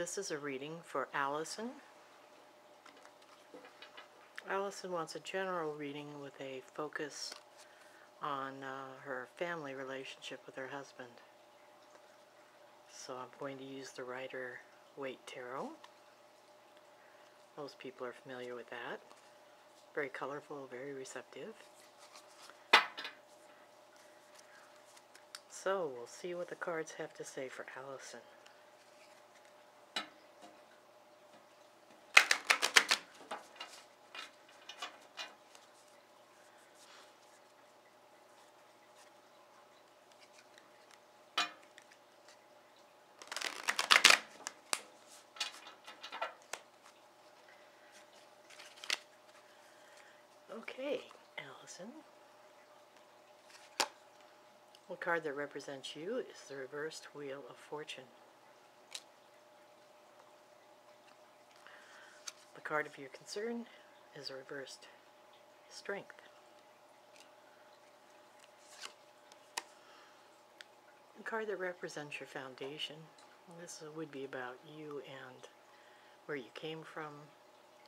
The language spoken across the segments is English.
This is a reading for Alison. Alison wants a general reading with a focus on her family relationship with her husband. So I'm going to use the Rider Waite Tarot. Most people are familiar with that. Very colorful, very receptive. So we'll see what the cards have to say for Alison. Okay, Alison. The card that represents you is the reversed Wheel of Fortune. The card of your concern is a reversed Strength. The card that represents your foundation, this would be about you and where you came from,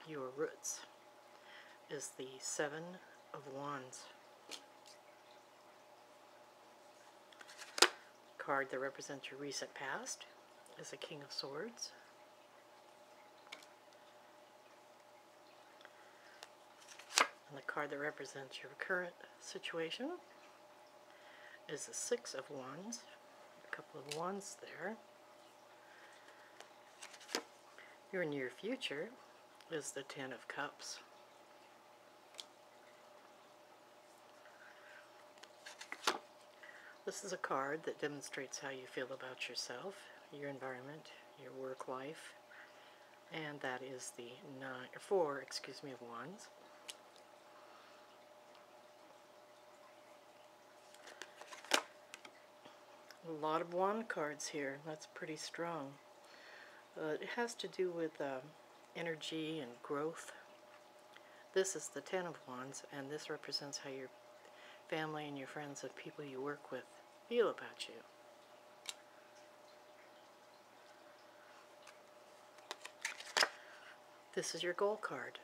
your roots, is the Seven of Wands. The card that represents your recent past is a King of Swords. And the card that represents your current situation is the Six of Wands. A couple of wands there. Your near future is the Ten of Cups. This is a card that demonstrates how you feel about yourself, your environment, your work life, and that is the Four of Wands. A lot of wand cards here. That's pretty strong. It has to do with energy and growth. This is the Ten of Wands, and this represents how your family and your friends and people you work with feel about you. This is your goal card,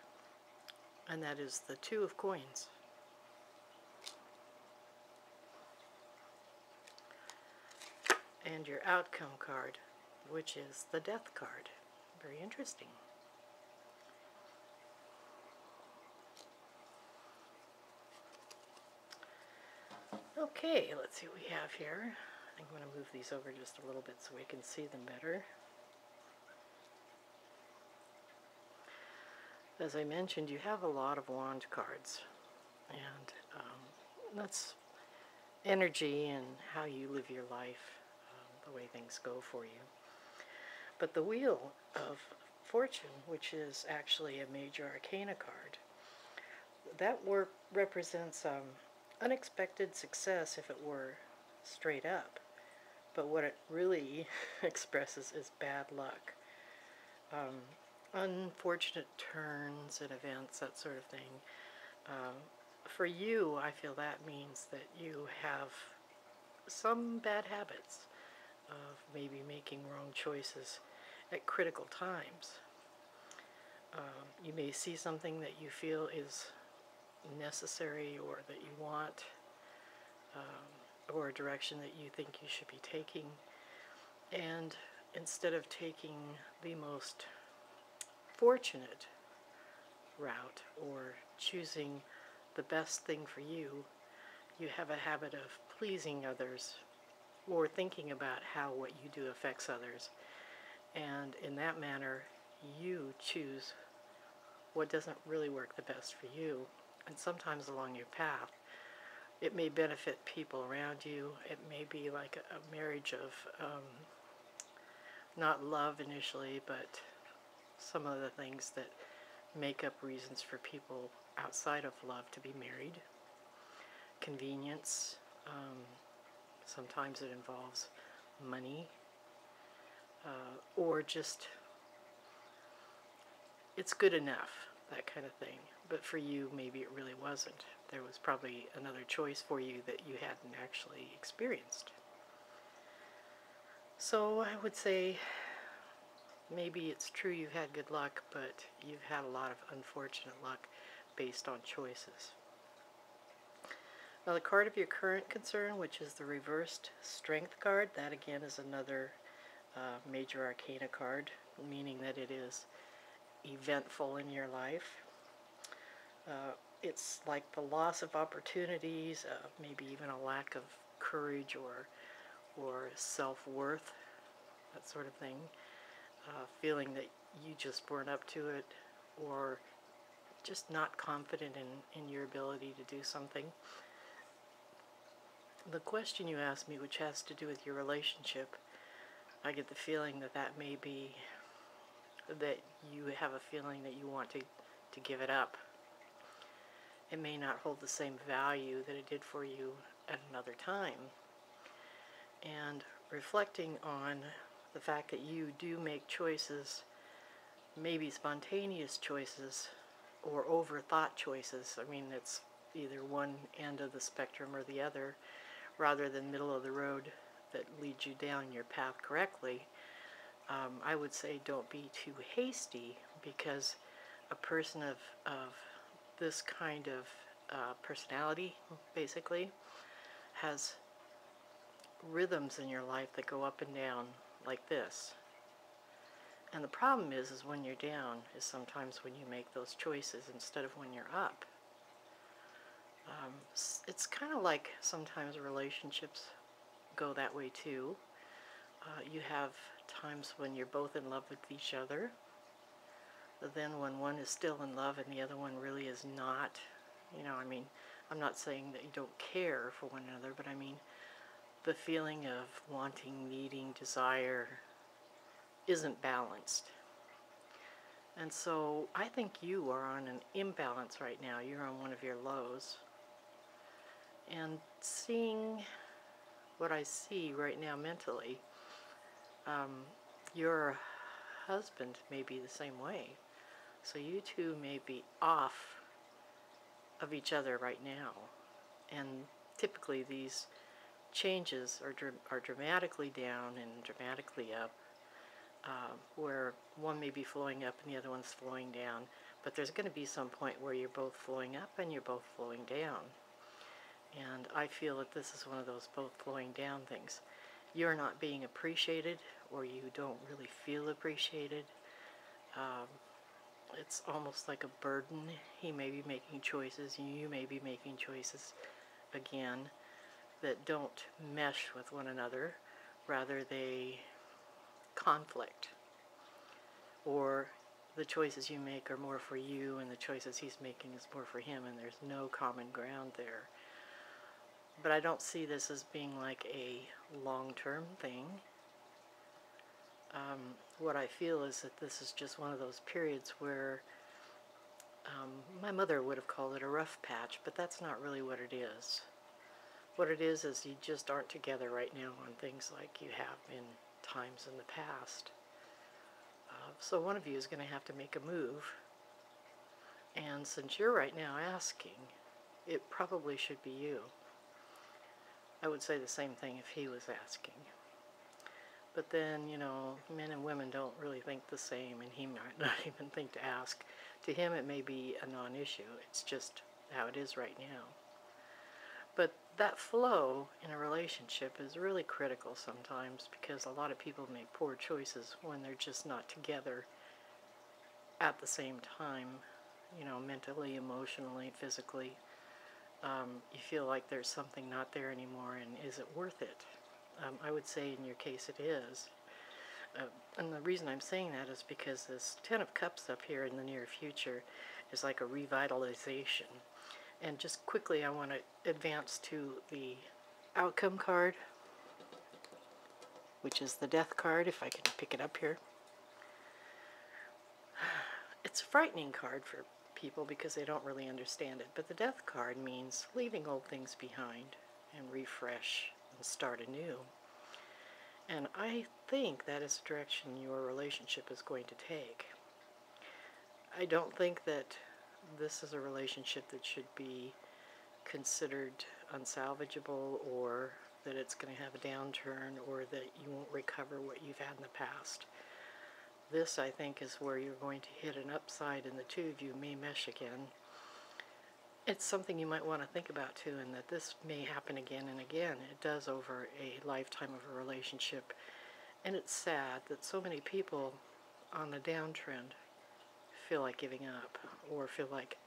and that is the Two of Coins. And your outcome card, which is the Death card. Very interesting. Okay, let's see what we have here. I'm going to move these over just a little bit so we can see them better. As I mentioned, you have a lot of wand cards, and that's energy and how you live your life, the way things go for you. But the Wheel of Fortune, which is actually a major arcana card, that represents unexpected success if it were straight up. But what it really expresses is bad luck. Unfortunate turns and events, that sort of thing. For you, I feel that means that you have some bad habits of maybe making wrong choices at critical times. You may see something that you feel is necessary or that you want, or a direction that you think you should be taking, and instead of taking the most fortunate route or choosing the best thing for you, you have a habit of pleasing others or thinking about how what you do affects others, and in that manner you choose what doesn't really work the best for you. And sometimes along your path it may benefit people around you. It may be like a marriage of not love initially, but some of the things that make up reasons for people outside of love to be married. Convenience. Sometimes it involves money, or just it's good enough, that kind of thing. But for you, maybe it really wasn't. There was probably another choice for you that you hadn't actually experienced. So I would say maybe it's true you've had good luck, but you've had a lot of unfortunate luck based on choices. Now the card of your current concern, which is the reversed Strength card, that again is another major arcana card, meaning that it is eventful in your life. It's like the loss of opportunities, maybe even a lack of courage or self-worth, that sort of thing. Feeling that you just weren't up to it, or just not confident in your ability to do something. The question you asked me, which has to do with your relationship, I get the feeling that that may be that you have a feeling that you want to give it up. It may not hold the same value that it did for you at another time. And reflecting on the fact that you do make choices, maybe spontaneous choices or overthought choices. I mean, it's either one end of the spectrum or the other, rather than middle of the road that leads you down your path correctly. I would say don't be too hasty, because a person of this kind of personality, basically, has rhythms in your life that go up and down like this. And the problem is when you're down is sometimes when you make those choices instead of when you're up. It's kind of like sometimes relationships go that way too. You have times when you're both in love with each other, but then when one is still in love and the other one really is not, I mean, I'm not saying that you don't care for one another, but I mean, the feeling of wanting, needing, desire isn't balanced. And so I think you are on an imbalance right now. You're on one of your lows. And seeing what I see right now mentally, your husband may be the same way. So you two may be off of each other right now. And typically these changes are dramatically down and dramatically up, where one may be flowing up and the other one's flowing down. But there's going to be some point where you're both flowing up and you're both flowing down. And I feel that this is one of those both flowing down things. You're not being appreciated, or you don't really feel appreciated. It's almost like a burden. He may be making choices, and you may be making choices again that don't mesh with one another. Rather, they conflict. Or the choices you make are more for you, and the choices he's making is more for him, and there's no common ground there. But I don't see this as being like a long-term thing. What I feel is that this is just one of those periods where my mother would have called it a rough patch, but that's not really what it is. What it is you just aren't together right now on things like you have in times in the past. So one of you is going to have to make a move. And since you're right now asking, it probably should be you. I would say the same thing if he was asking. But then, men and women don't really think the same, and he might not even think to ask. To him, it may be a non-issue. It's just how it is right now. But that flow in a relationship is really critical sometimes, because a lot of people make poor choices when they're just not together at the same time, mentally, emotionally, physically. You feel like there's something not there anymore, and is it worth it? I would say in your case it is. And the reason I'm saying that is because this Ten of Cups up here in the near future is like a revitalization. And just quickly, I want to advance to the Outcome card, which is the Death card, if I can pick it up here. It's a frightening card for people because they don't really understand it. But the Death card means leaving old things behind and refresh and start anew. And I think that is the direction your relationship is going to take. I don't think that this is a relationship that should be considered unsalvageable, or that it's going to have a downturn, or that you won't recover what you've had in the past. this, I think, is where you're going to hit an upside and the two of you may mesh again. It's something you might want to think about too, and that this may happen again and again. It does over a lifetime of a relationship. And it's sad that so many people on the downtrend feel like giving up or feel like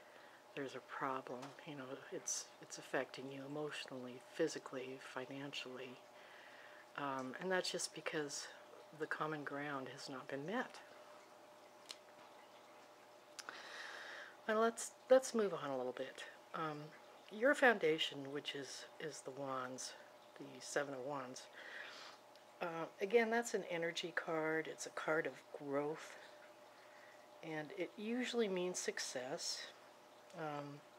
there's a problem. You know, it's affecting you emotionally, physically, financially. And that's just because the common ground has not been met. Now let's move on a little bit. Your foundation, which is the wands, the Seven of Wands. Again, that's an energy card. It's a card of growth, and it usually means success,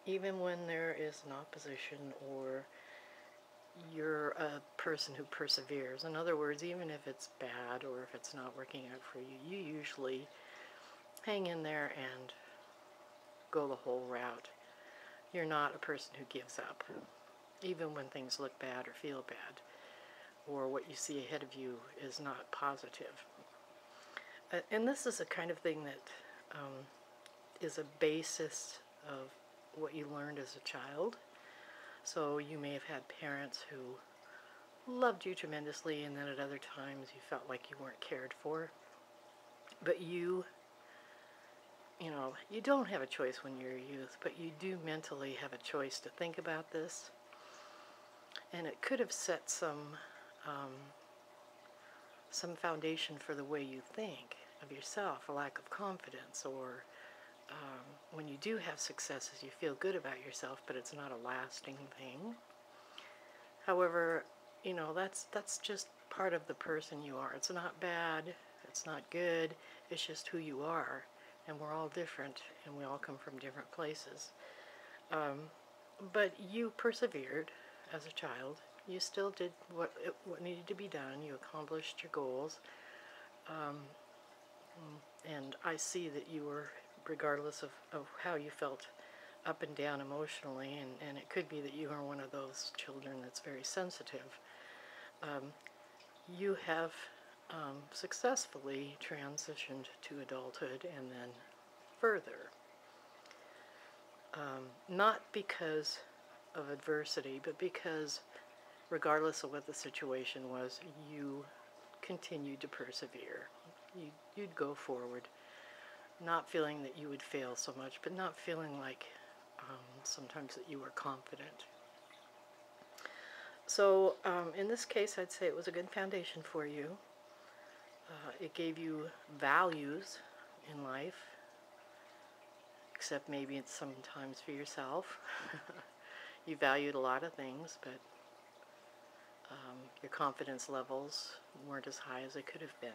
even when there is an opposition or you're a person who perseveres. In other words, even if it's bad or if it's not working out for you, you usually hang in there and go the whole route. You're not a person who gives up, even when things look bad or feel bad, or what you see ahead of you is not positive. And this is a kind of thing that is a basis of what you learned as a child. So you may have had parents who loved you tremendously, and then at other times you felt like you weren't cared for. But you know, you don't have a choice when you're a youth, but you do mentally have a choice to think about this. And it could have set some foundation for the way you think of yourself, a lack of confidence, or when you do have successes, you feel good about yourself, but it's not a lasting thing. However, you know, that's just part of the person you are. It's not bad, it's not good, it's just who you are. And we're all different, and we all come from different places. But you persevered as a child. You still did what needed to be done. You accomplished your goals. And I see that you were, regardless of how you felt up and down emotionally, and it could be that you are one of those children that's very sensitive, you have successfully transitioned to adulthood and then further. Not because of adversity, but because regardless of what the situation was, you continued to persevere. You'd go forward, not feeling that you would fail so much, but not feeling like sometimes that you were confident. So in this case, I'd say it was a good foundation for you. It gave you values in life, except maybe it's sometimes for yourself. You valued a lot of things, but your confidence levels weren't as high as they could have been.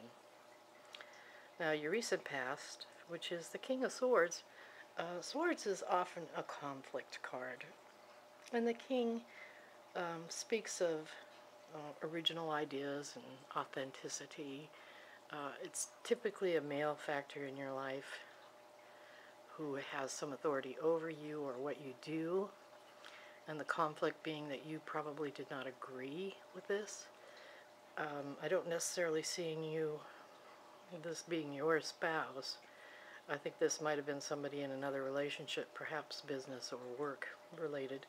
Now, your recent past, which is the King of Swords, Swords is often a conflict card. And the King speaks of original ideas and authenticity. It's typically a male factor in your life who has some authority over you or what you do, and the conflict being that you probably did not agree with this. I don't necessarily see this being your spouse. I think this might have been somebody in another relationship, perhaps business or work related.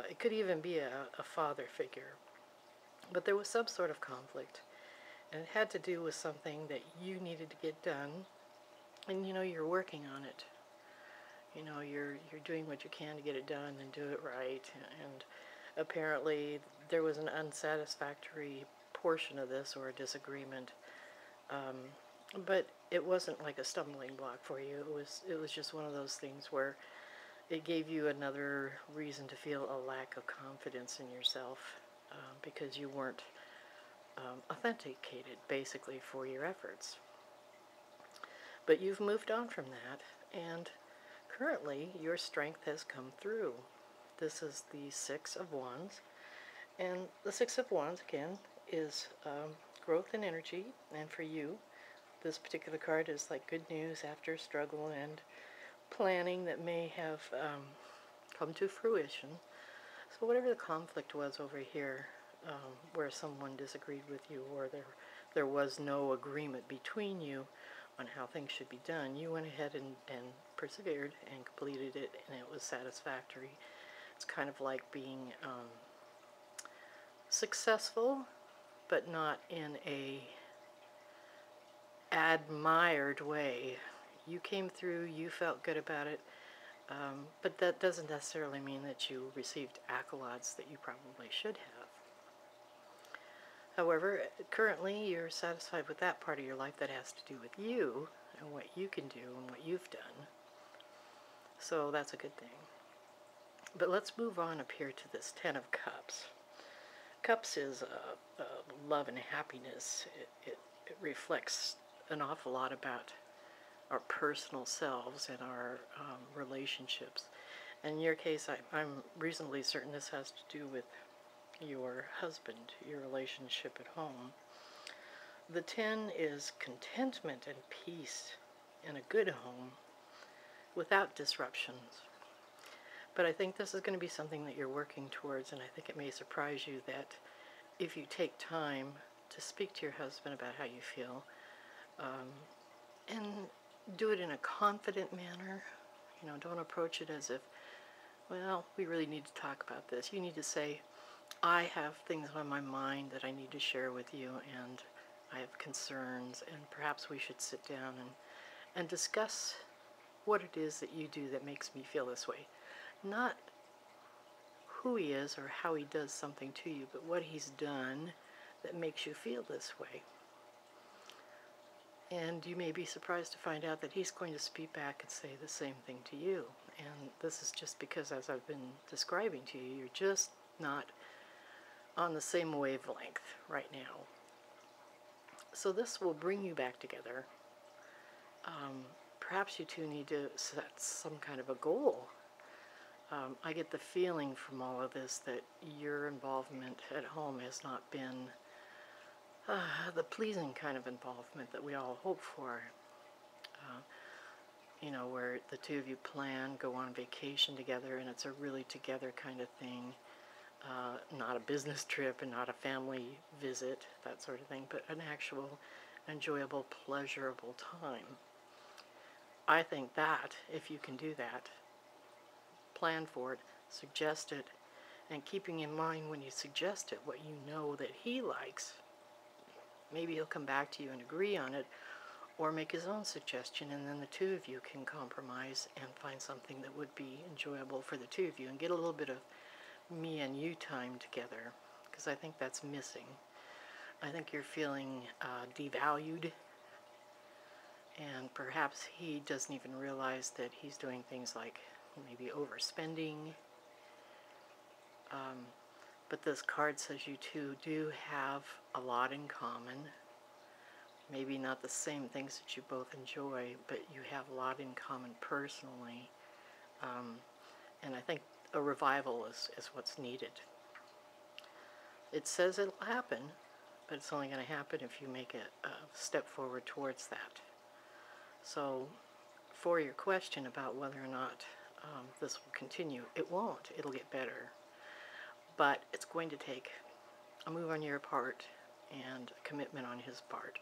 It could even be a father figure. But there was some sort of conflict, and it had to do with something that you needed to get done, and you know, you're working on it. You know, you're doing what you can to get it done and do it right, and apparently there was an unsatisfactory portion of this or a disagreement, but it wasn't like a stumbling block for you. It was just one of those things where it gave you another reason to feel a lack of confidence in yourself, because you weren't authenticated basically for your efforts. But you've moved on from that, and currently your strength has come through. This is the Six of Wands, and the Six of Wands again is growth and energy, and for you this particular card is like good news after struggle and planning that may have come to fruition. So whatever the conflict was over here, where someone disagreed with you or there was no agreement between you, on how things should be done, you went ahead and persevered and completed it, and it was satisfactory. It's kind of like being successful, but not in a admired way. You came through, you felt good about it, but that doesn't necessarily mean that you received accolades that you probably should have. However, currently you're satisfied with that part of your life that has to do with you and what you can do and what you've done. So that's a good thing. But let's move on up here to this Ten of Cups. Cups is love and happiness. It reflects an awful lot about our personal selves and our relationships. In your case, I'm reasonably certain this has to do with your husband, your relationship at home. The 10 is contentment and peace in a good home without disruptions. But I think this is going to be something that you're working towards, and I think it may surprise you that if you take time to speak to your husband about how you feel, and do it in a confident manner. You know, don't approach it as if, well, we really need to talk about this. You need to say, I have things on my mind that I need to share with you, and I have concerns, and perhaps we should sit down and discuss what it is that you do that makes me feel this way. Not who he is or how he does something to you, but what he's done that makes you feel this way. And you may be surprised to find out that he's going to speak back and say the same thing to you. And this is just because, as I've been describing to you, you're just not on the same wavelength right now. So this will bring you back together. Perhaps you two need to set some kind of a goal. I get the feeling from all of this that your involvement at home has not been the pleasing kind of involvement that we all hope for. You know, where the two of you plan, go on vacation together, and it's a really together kind of thing. Not a business trip and not a family visit, that sort of thing, but an actual enjoyable, pleasurable time. I think that, if you can do that, plan for it, suggest it, and keeping in mind when you suggest it what you know that he likes, maybe he'll come back to you and agree on it, or make his own suggestion, and then the two of you can compromise and find something that would be enjoyable for the two of you and get a little bit of me and you time together, because I think that's missing. I think you're feeling devalued, and perhaps he doesn't even realize that he's doing things like maybe overspending. But this card says you two do have a lot in common. Maybe not the same things that you both enjoy, but you have a lot in common personally. And I think a revival is what's needed. It says it'll happen, but it's only going to happen if you make a step forward towards that. So for your question about whether or not this will continue, it won't. It'll get better. But it's going to take a move on your part and a commitment on his part,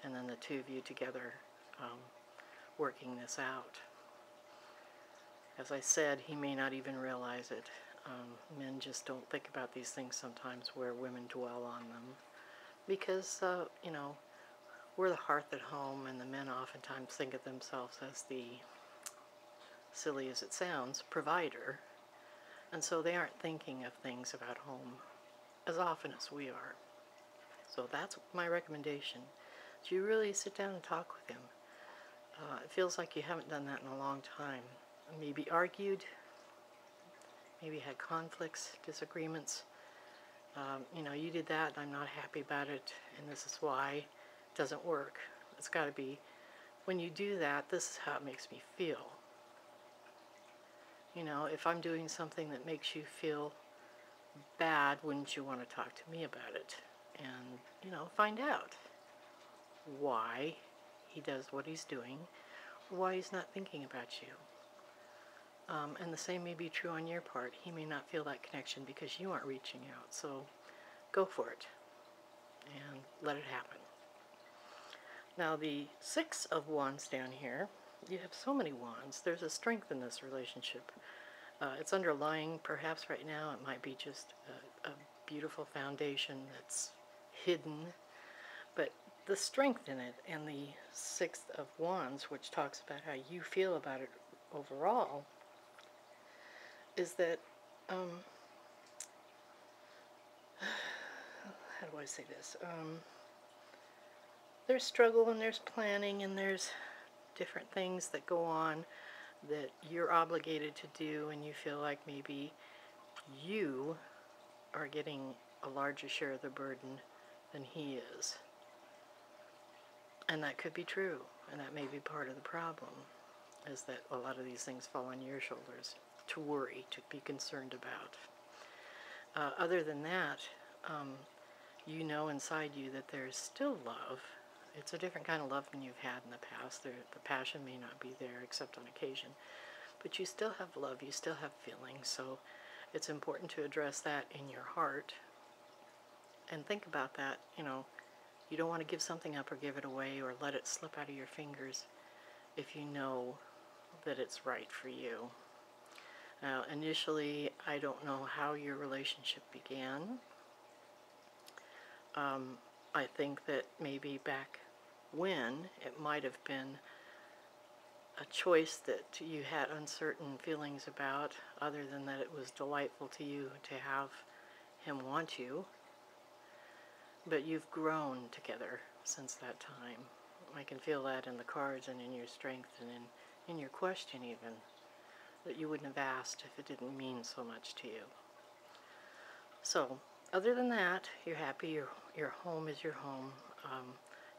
and then the two of you together working this out. As I said, he may not even realize it. Men just don't think about these things sometimes where women dwell on them, because, you know, we're the hearth at home, and the men oftentimes think of themselves as the, silly as it sounds, provider. And so they aren't thinking of things about home as often as we are. So that's my recommendation. Do you really sit down and talk with him? It feels like you haven't done that in a long time. Maybe argued, maybe had conflicts, disagreements. You know, you did that, and I'm not happy about it, and this is why. It doesn't work. It's got to be, when you do that, this is how it makes me feel. You know, if I'm doing something that makes you feel bad, wouldn't you want to talk to me about it? And, you know, find out why he does what he's doing, or why he's not thinking about you. And the same may be true on your part. He may not feel that connection because you aren't reaching out. So go for it and let it happen. Now the Six of Wands down here, you have so many wands. There's a strength in this relationship. It's underlying perhaps right now. It might be just a beautiful foundation that's hidden. But the strength in it, and the Six of Wands, which talks about how you feel about it overall, is that, how do I say this? There's struggle and there's planning and there's different things that go on that you're obligated to do, and you feel like maybe you are getting a larger share of the burden than he is. And that could be true, and that may be part of the problem, is that a lot of these things fall on your shoulders to worry, to be concerned about. Other than that, you know inside you that there's still love. It's a different kind of love than you've had in the past. The passion may not be there except on occasion, but you still have love, you still have feelings, so it's important to address that in your heart and think about that. You know, you don't want to give something up or give it away or let it slip out of your fingers if you know that it's right for you. Now, initially, I don't know how your relationship began. I think that maybe back when it might have been a choice that you had uncertain feelings about, other than that it was delightful to you to have him want you. But you've grown together since that time. I can feel that in the cards and in your strength and in your question even, that you wouldn't have asked if it didn't mean so much to you. So, other than that, you're happy, your home is your home.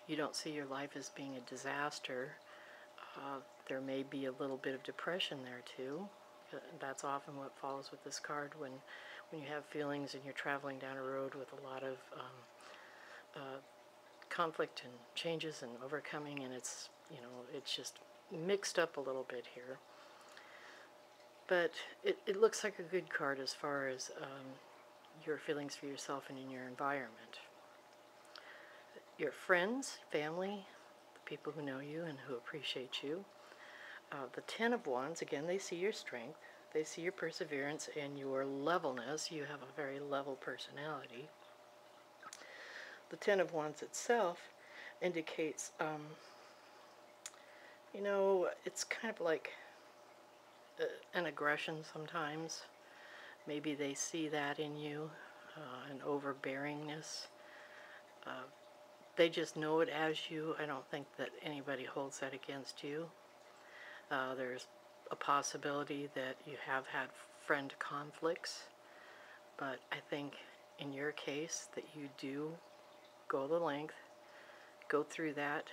You don't see your life as being a disaster. There may be a little bit of depression there too. That's often what follows with this card when you have feelings and you're traveling down a road with a lot of conflict and changes and overcoming, and it's, you know, it's just mixed up a little bit here. But it looks like a good card as far as your feelings for yourself and in your environment. Your friends, family, the people who know you and who appreciate you. The Ten of Wands, again, they see your strength, they see your perseverance and your levelness. You have a very level personality. The Ten of Wands itself indicates, you know, it's kind of like an aggression sometimes. Maybe they see that in you, an overbearingness. They just know it as you. I don't think that anybody holds that against you. There's a possibility that you have had friend conflicts, but I think in your case that you do go the length, go through that,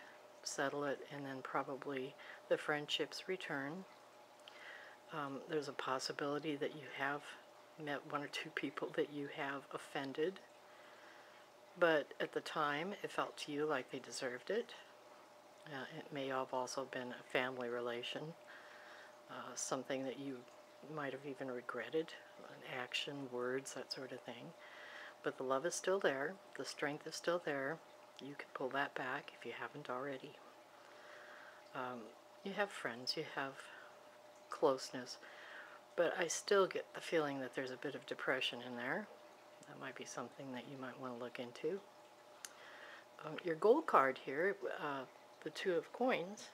settle it, and then probably the friendships return. There's a possibility that you have met one or two people that you have offended, but at the time it felt to you like they deserved it. It may have also been a family relation, something that you might have even regretted, an action, words, that sort of thing. But the love is still there, the strength is still there. You can pull that back if you haven't already. You have friends, you have closeness, but I still get the feeling that there's a bit of depression in there. That might be something that you might want to look into. Your gold card here, the Two of Coins,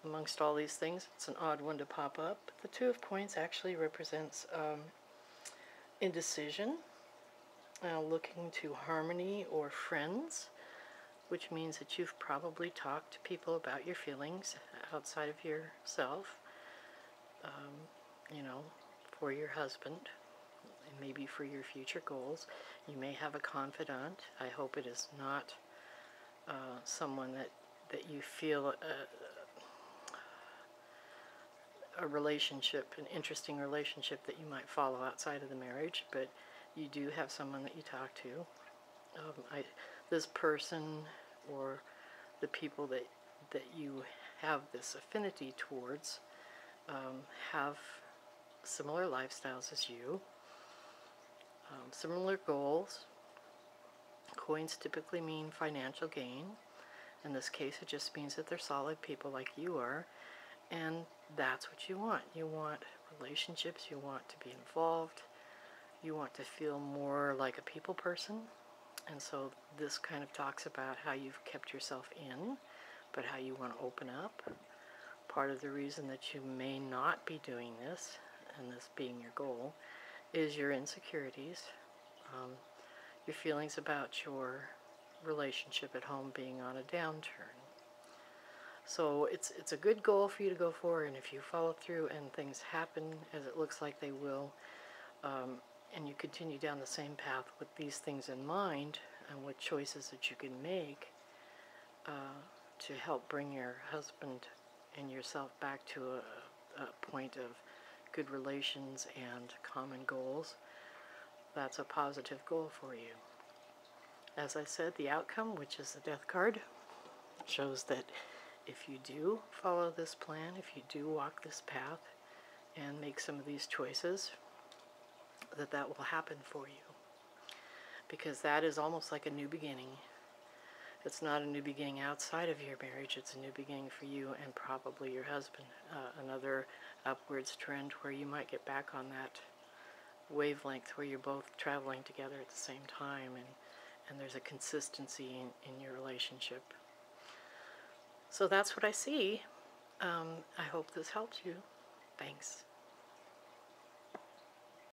amongst all these things, it's an odd one to pop up. The Two of Coins actually represents indecision, looking to harmony or friends, which means that you've probably talked to people about your feelings outside of yourself, you know, for your husband, and maybe for your future goals. You may have a confidant. I hope it is not someone that you feel a relationship, an interesting relationship that you might follow outside of the marriage, but you do have someone that you talk to. This person or the people that you have this affinity towards have similar lifestyles as you, similar goals. Coins typically mean financial gain, In this case, it just means that they're solid people like you are, and that's what you want. You want relationships, you want to be involved, you want to feel more like a people person. And so this kind of talks about how you've kept yourself in, but how you want to open up. Part of the reason that you may not be doing this, and this being your goal, is your insecurities, your feelings about your relationship at home being on a downturn. So it's a good goal for you to go for, and if you follow through and things happen as it looks like they will, and you continue down the same path with these things in mind and with choices that you can make to help bring your husband and yourself back to a point of good relations and common goals, that's a positive goal for you. As I said, the outcome, which is the Death card, shows that if you do follow this plan, if you do walk this path and make some of these choices, that will happen for you. Because that is almost like a new beginning. It's not a new beginning outside of your marriage, it's a new beginning for you and probably your husband. Another upwards trend where you might get back on that wavelength where you're both traveling together at the same time, and there's a consistency in your relationship. So that's what I see. I hope this helps you. Thanks.